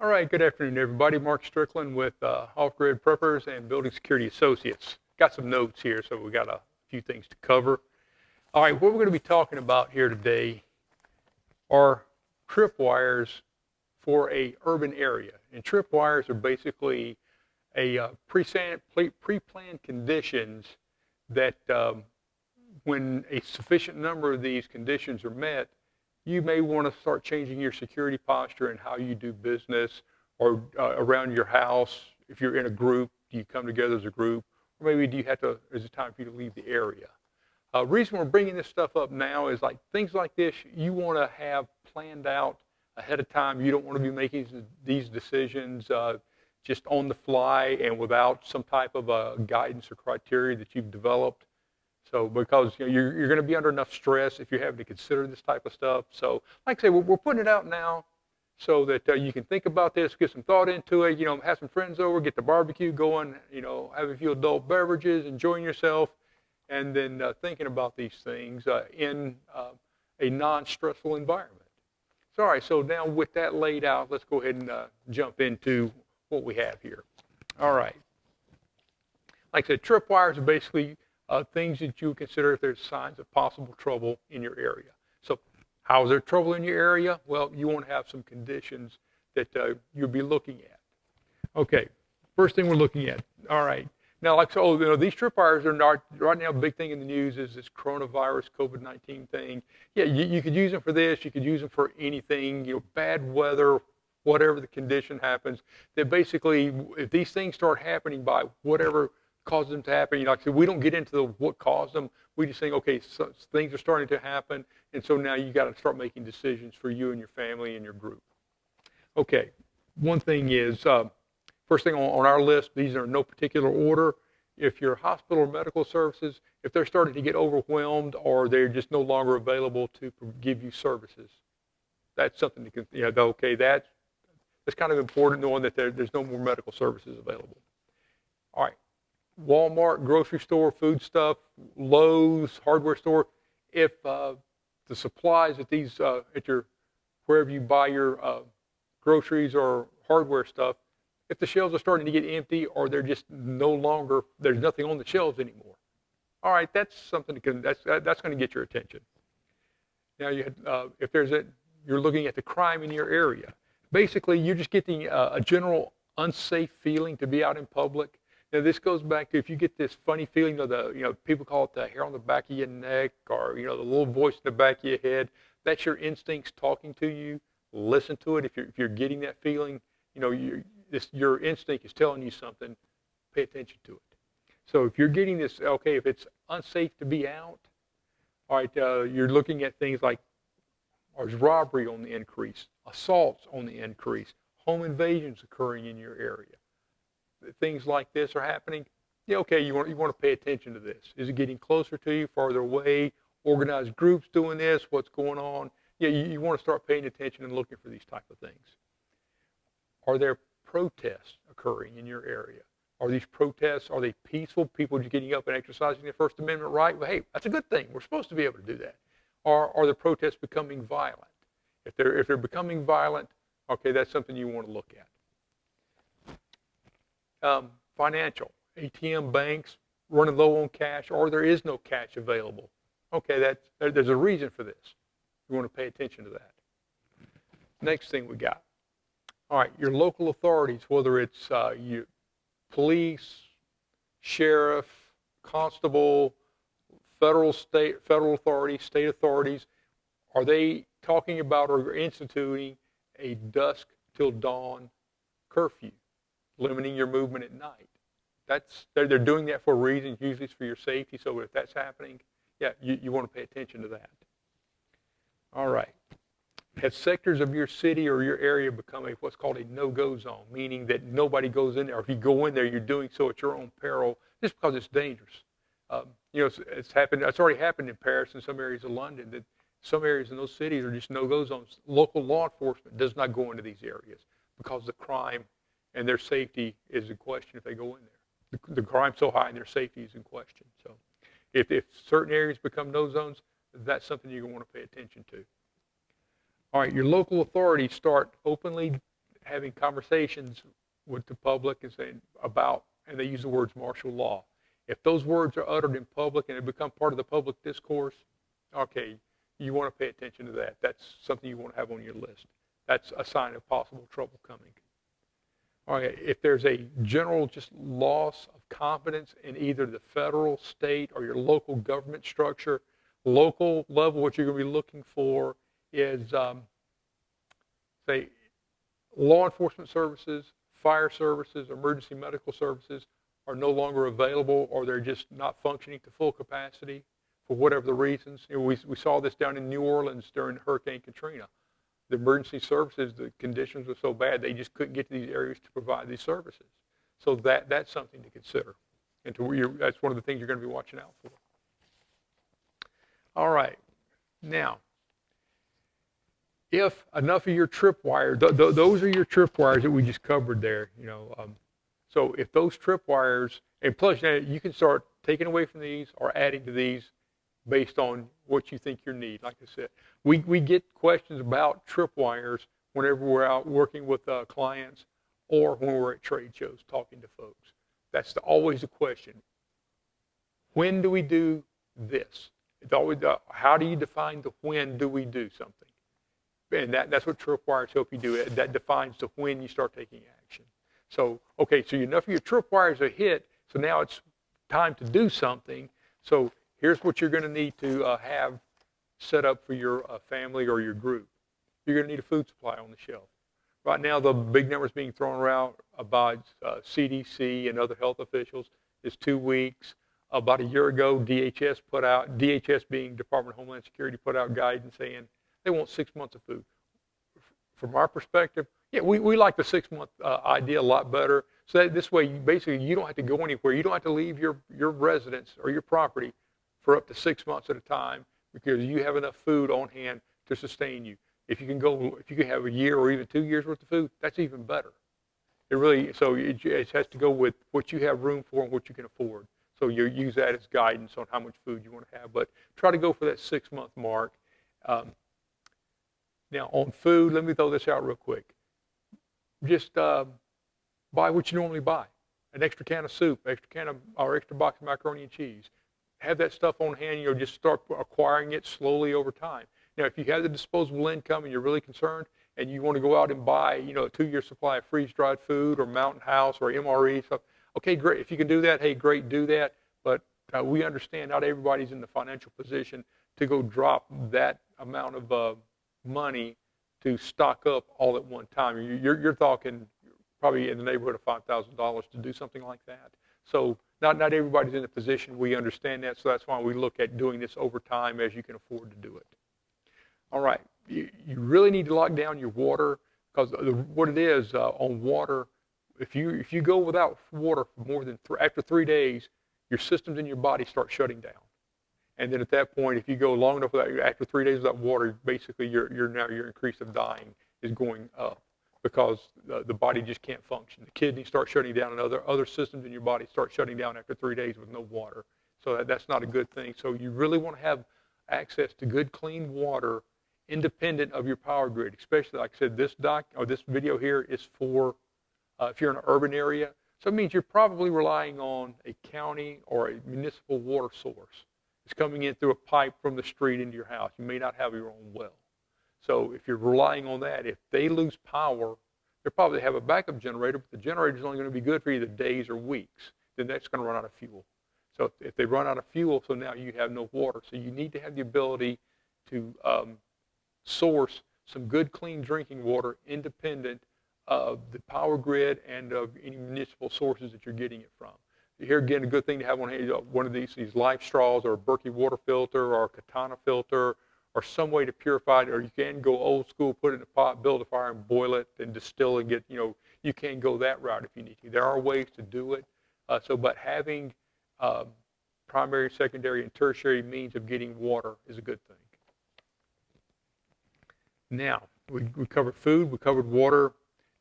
All right, good afternoon, everybody. Mark Strickland with Off-Grid Preppers and Building Security Associates. Got some notes here, so we got a few things to cover. All right, what we're going to be talking about here today are tripwires for a urban area. And tripwires are basically a pre-planned conditions that when a sufficient number of these conditions are met, you may want to start changing your security posture and how you do business or around your house. If you're in a group, do you come together as a group? Or maybe do you have to, is it time for you to leave the area? Reason we're bringing this stuff up now is like things like this, you want to have planned out ahead of time. You don't want to be making these decisions just on the fly and without some type of guidance or criteria that you've developed. So because you're going to be under enough stress if you're having to consider this type of stuff. So like I say, we're putting it out now so that you can think about this, get some thought into it, have some friends over, get the barbecue going, have a few adult beverages, enjoying yourself, and then thinking about these things in a non-stressful environment. So all right, so now with that laid out, let's go ahead and jump into what we have here. All right. Like I said, tripwires are basically things that you would consider if there's signs of possible trouble in your area. So how is there trouble in your area? Well, you want to have some conditions that you'll be looking at. Okay, first thing we're looking at. All right. Now, like so, these tripwires are not, right now, a big thing in the news is this coronavirus, COVID-19 thing. Yeah, you could use them for this. You could use them for anything, bad weather, whatever the condition happens. That basically, if these things start happening by whatever causes them to happen. Like I said, we don't get into what caused them. We just think, okay, so things are starting to happen, and so now you got to start making decisions for you and your family and your group. Okay, one thing is, first thing on our list, these are in no particular order. If your hospital or medical services, if they're starting to get overwhelmed or they're just no longer available to give you services, that's something to okay, that's kind of important knowing that there's no more medical services available. All right. Walmart, grocery store, food stuff, Lowe's, hardware store. If the supplies at these wherever you buy your groceries or hardware stuff, if the shelves are starting to get empty or they're just no longer, there's nothing on the shelves anymore. All right, that's something that's going to get your attention. Now if you're looking at the crime in your area. Basically, you're just getting a general unsafe feeling to be out in public. Now, this goes back to if you get this funny feeling of people call it the hair on the back of your neck or, the little voice in the back of your head. That's your instincts talking to you. Listen to it. If you're getting that feeling, your instinct is telling you something, pay attention to it. So if you're getting this, okay, if it's unsafe to be out, all right, you're looking at things like, there's robbery on the increase, assaults on the increase, home invasions occurring in your area. Things like this are happening, okay, you want to pay attention to this. Is it getting closer to you, farther away? Organized groups doing this? What's going on? You want to start paying attention and looking for these type of things. Are there protests occurring in your area? Are these protests, are they peaceful? People just getting up and exercising their First Amendment right? Well, hey, that's a good thing. We're supposed to be able to do that. Or are the protests becoming violent? If they're becoming violent, okay, that's something you want to look at. Financial, ATM banks running low on cash, or there is no cash available. Okay, there's a reason for this. You want to pay attention to that. Next thing we got. All right, your local authorities, whether it's your police, sheriff, constable, federal authorities, state authorities, are they talking about or instituting a dusk till dawn curfew? Limiting your movement at night. They're doing that for a reason. Usually it's for your safety. So if that's happening, you want to pay attention to that. All right. Have sectors of your city or your area become what's called a no-go zone, meaning that nobody goes in there. Or if you go in there, you're doing so at your own peril, just because it's dangerous. It's happened. It's already happened in Paris and some areas of London. That some areas in those cities are just no-go zones. Local law enforcement does not go into these areas because the crime and their safety is in question if they go in there. The crime's so high and their safety is in question. So if certain areas become no zones, that's something you're going to want to pay attention to. All right, your local authorities start openly having conversations with the public and saying about, and they use the words martial law. If those words are uttered in public and they become part of the public discourse, okay, you want to pay attention to that. That's something you want to have on your list. That's a sign of possible trouble coming. All right, if there's a general just loss of confidence in either the federal, state, or your local government structure, local level, what you're going to be looking for is, say, law enforcement services, fire services, emergency medical services are no longer available, or they're just not functioning to full capacity for whatever the reasons. You know, we saw this down in New Orleans during Hurricane Katrina. The emergency services, the conditions were so bad, they just couldn't get to these areas to provide these services. So that's something to consider. And that's one of the things you're going to be watching out for. All right. Now, if enough of your tripwires, those are your tripwires that we just covered there, you know. So if those tripwires, and plus you can start taking away from these or adding to these based on what you think your need. Like I said, we get questions about tripwires whenever we're out working with clients or when we're at trade shows talking to folks. That's always a question. When do we do this? It's always how do you define the when do we do something? And that's what tripwires help you do. That defines the when you start taking action. So, okay, so enough of your tripwires are hit, so now it's time to do something. So here's what you're going to need to have set up for your family or your group. You're going to need a food supply on the shelf. Right now, the big numbers being thrown around by CDC and other health officials is 2 weeks. About a year ago, DHS being Department of Homeland Security, put out guidance saying they want 6 months of food. From our perspective, yeah, we like the 6 month idea a lot better. So that this way, you don't have to go anywhere. You don't have to leave your residence or your property for up to 6 months at a time because you have enough food on hand to sustain you. If you can have a year or even 2 years worth of food, that's even better. It has to go with what you have room for and what you can afford. So you use that as guidance on how much food you want to have, but try to go for that 6 month mark. Now on food, let me throw this out real quick. Just buy what you normally buy. An extra can of soup, extra box of macaroni and cheese. Have that stuff on hand, just start acquiring it slowly over time. Now, if you have the disposable income and you're really concerned and you want to go out and buy, a 2 year supply of freeze-dried food or Mountain House or MRE stuff, okay, great. If you can do that, hey, great, do that. But we understand not everybody's in the financial position to go drop that amount of money to stock up all at one time. You're talking probably in the neighborhood of $5,000 to do something like that. So not everybody's in a position. We understand that, so that's why we look at doing this over time as you can afford to do it. All right, you really need to lock down your water because what it is on water, if you go without water for more than after 3 days, your systems in your body start shutting down. And then at that point, if you go long enough without, after 3 days without water, basically your increase of dying is going up because the body just can't function. The kidneys start shutting down, and other systems in your body start shutting down after 3 days with no water. So that's not a good thing. So you really want to have access to good, clean water, independent of your power grid. Especially, like I said, this video here is for if you're in an urban area. So it means you're probably relying on a county or a municipal water source. It's coming in through a pipe from the street into your house. You may not have your own well. So if you're relying on that, if they lose power, they'll probably have a backup generator, but the generator is only going to be good for either days or weeks. Then that's going to run out of fuel. So if they run out of fuel, so now you have no water. So you need to have the ability to source some good, clean drinking water independent of the power grid and of any municipal sources that you're getting it from. Here again, a good thing to have one of these Life straws or a Berkey water filter or a Katana filter or some way to purify it, or you can go old school, put it in a pot, build a fire and boil it and distill and get, you can go that route if you need to. There are ways to do it. But having primary, secondary, and tertiary means of getting water is a good thing. Now, we covered food, we covered water.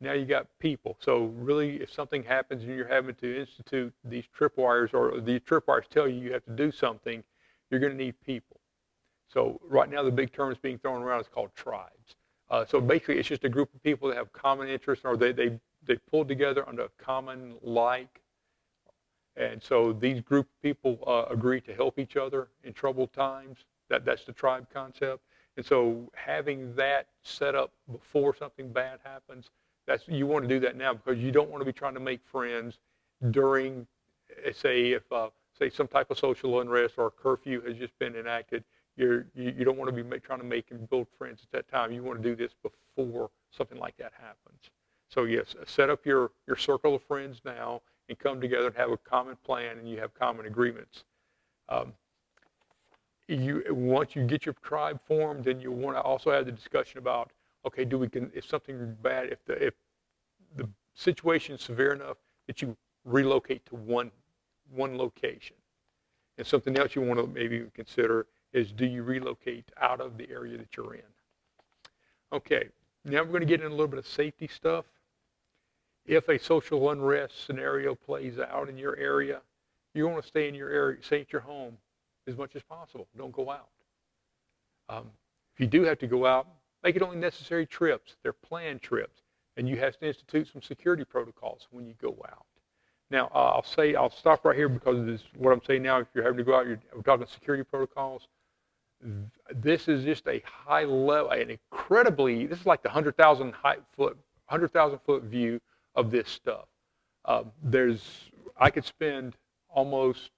Now you got people. So really, if something happens and you're having to institute these tripwires, or the tripwires tell you have to do something, you're going to need people. So right now the big term that's being thrown around is called tribes. So basically, it's just a group of people that have common interests, or they pulled together under a common like. And so these group of people agree to help each other in troubled times. That's the tribe concept. And so having that set up before something bad happens, you want to do that now, because you don't want to be trying to make friends during, say, if say some type of social unrest or a curfew has just been enacted. You don't want to be trying to make and build friends at that time. You want to do this before something like that happens. So yes, set up your circle of friends now and come together and have a common plan, and you have common agreements. Once you get your tribe formed, then you want to also have the discussion about, okay, if something bad, if the situation is severe enough that you relocate to one location. And something else you want to maybe consider is, do you relocate out of the area that you're in? Okay, now we're going to get into a little bit of safety stuff. If a social unrest scenario plays out in your area, you want to stay in your area, stay at your home as much as possible. Don't go out. If you do have to go out, make it only necessary trips. They're planned trips. And you have to institute some security protocols when you go out. Now, I'll stop right here, because this, what I'm saying now, if you're having to go out, we're talking security protocols. This is just a high level, this is like the 100,000 foot view of this stuff. I could spend almost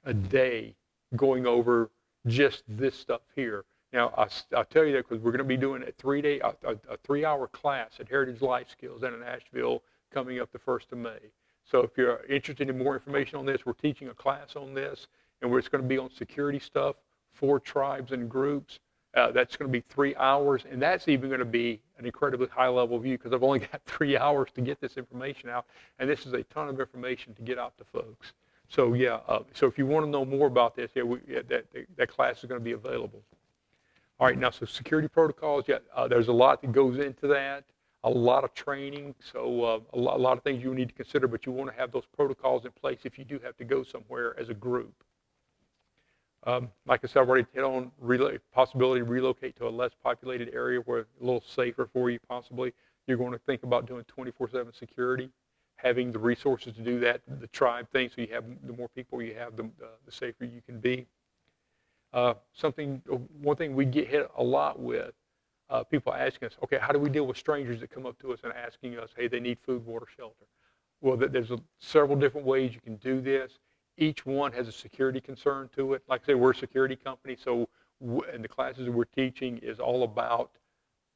a day going over just this stuff here. Now, I'll tell you that because we're going to be doing a 3-hour class at Heritage Life Skills down in Asheville coming up the 1st of May. So if you're interested in more information on this, we're teaching a class on this, and it's going to be on security stuff for tribes and groups. That's going to be 3 hours, and that's even going to be an incredibly high-level view, because I've only got 3 hours to get this information out, and this is a ton of information to get out to folks. So yeah, so if you want to know more about this, that class is going to be available. All right, now, so security protocols, there's a lot that goes into that, a lot of training, so a lot of things you need to consider, but you want to have those protocols in place if you do have to go somewhere as a group. Like I said, I've already hit on possibility to relocate to a less populated area where it's a little safer for you possibly. You're going to think about doing 24/7 security, having the resources to do that, the tribe thing, so you have, the more people you have, the safer you can be. One thing we get hit a lot with, people asking us, okay, how do we deal with strangers that come up to us and asking us, hey, they need food, water, shelter? Well, there's several different ways you can do this. Each one has a security concern to it. Like I say, we're a security company, so and the classes that we're teaching is all about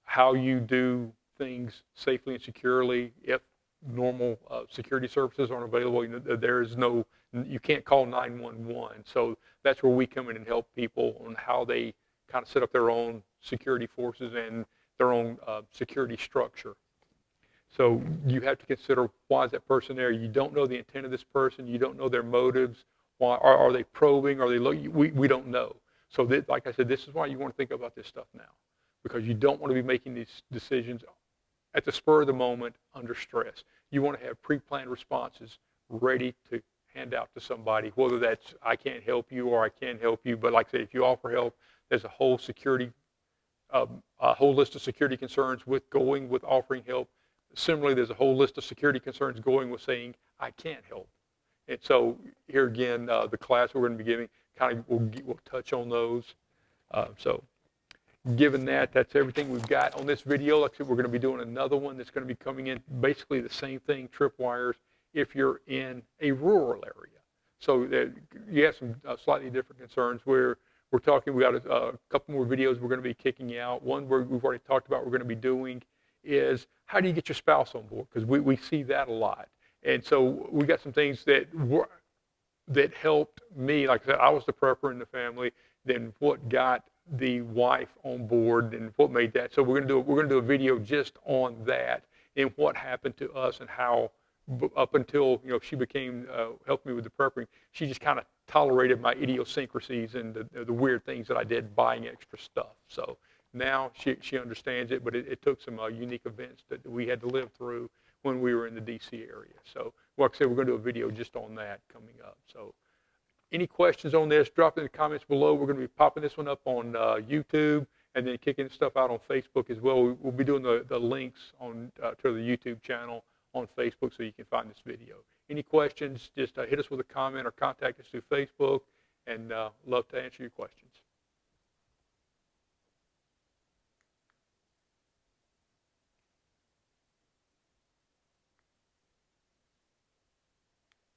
how you do things safely and securely if normal security services aren't available. You can't call 911. So that's where we come in and help people on how they kind of set up their own security forces and their own security structure. So you have to consider, why is that person there? You don't know the intent of this person. You don't know their motives. Why are they probing? Are they looking? We don't know. So like I said, this is why you want to think about this stuff now, because you don't want to be making these decisions at the spur of the moment under stress. You want to have pre-planned responses ready to hand out to somebody, whether that's, I can't help you or I can help you. But like I said, if you offer help, there's a whole list of security concerns with offering help. Similarly, there's a whole list of security concerns going with saying, I can't help. And so here again, the class we're going to be giving, we'll touch on those. So given that, that's everything we've got on this video. Like I said, we're going to be doing another one that's going to be coming in, basically the same thing, tripwires, if you're in a rural area. So you have some slightly different concerns where we're talking, we got a couple more videos we're going to be kicking out. One we've already talked about we're going to be doing is, how do you get your spouse on board? Because we see that a lot. And so we got some things that helped me. Like I said, I was the prepper in the family. Then what got the wife on board and what made that? So we're going to do a video just on that and what happened to us and how, up until she became helped me with the prepping, she just kind of tolerated my idiosyncrasies and the weird things that I did, buying extra stuff. So now she understands it, but it took some unique events that we had to live through when we were in the DC area. So like I said, we're going to do a video just on that coming up. So any questions on this, drop in the comments below. We're going to be popping this one up on YouTube and then kicking stuff out on Facebook as well. We'll be doing the links on to the YouTube channel on Facebook so you can find this video. Any questions, just hit us with a comment or contact us through Facebook, and love to answer your questions.